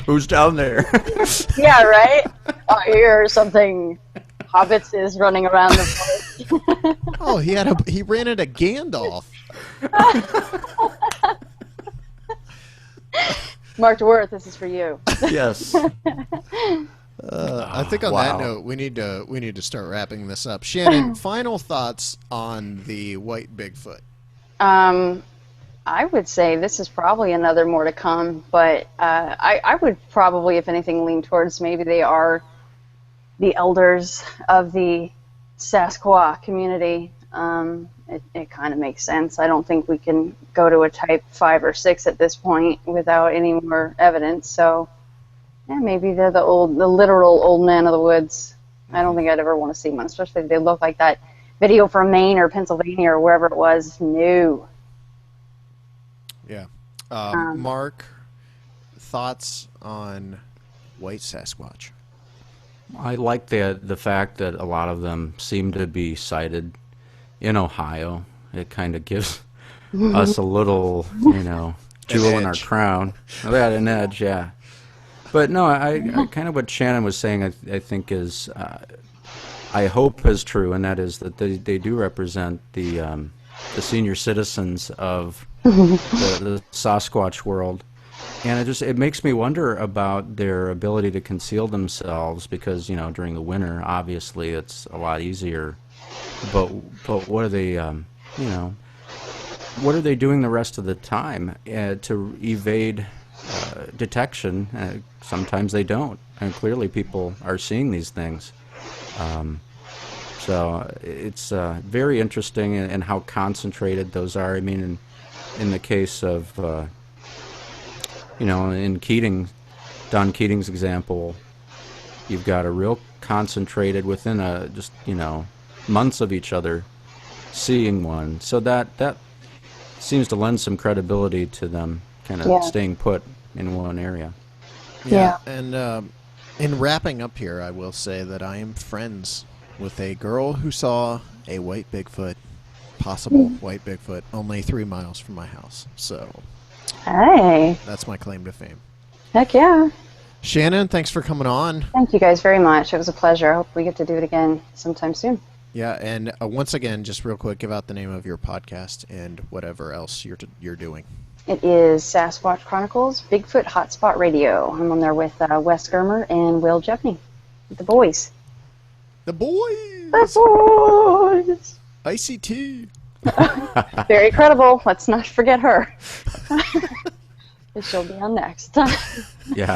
Who's down there? Yeah, right? I hear something. Hobbits is running around the forest. Oh, he ran into Gandalf. Mark Worth, this is for you. Yes. I think on that note, we need to start wrapping this up. Shannon, final thoughts on the white Bigfoot. I would say this is probably another more to come, but I would probably, if anything, lean towards maybe they are the elders of the Sasquatch community. It kind of makes sense. I don't think we can go to a type 5 or 6 at this point without any more evidence. So, yeah, maybe they're the literal old man of the woods. I don't think I'd ever want to see one, especially if they look like that video from Maine or Pennsylvania or wherever it was. No. Yeah. Mark, thoughts on white Sasquatch? I like the fact that a lot of them seem to be sighted in Ohio. It kind of gives us a little, jewel in our crown. Oh, that an edge, yeah. But no, I kind of what Shannon was saying, I think is, I hope is true, and that is that they do represent the senior citizens of the Sasquatch world. And it makes me wonder about their ability to conceal themselves because, during the winter, obviously, it's a lot easier. But what are they, what are they doing the rest of the time to evade detection? Sometimes they don't. And clearly people are seeing these things. So it's very interesting in how concentrated those are. I mean, in the case of... in Don Keating's example, you've got a real concentrated within months of each other seeing one. So that seems to lend some credibility to them kind of staying put in one area. Yeah. And in wrapping up here, I will say that I am friends with a girl who saw a white Bigfoot, possible white Bigfoot, only 3 miles from my house. So... Hey. That's my claim to fame. Heck yeah. Shannon, thanks for coming on. Thank you guys very much. It was a pleasure. I hope we get to do it again sometime soon. Yeah, and once again, just real quick, give out the name of your podcast and whatever else you're doing. It is Sasquatch Chronicles, Bigfoot Hotspot Radio. I'm on there with Wes Germer and Will Jeffney. The boys. The boys! The boys! ICT. Very credible. Let's not forget her. She'll be on next. Yeah.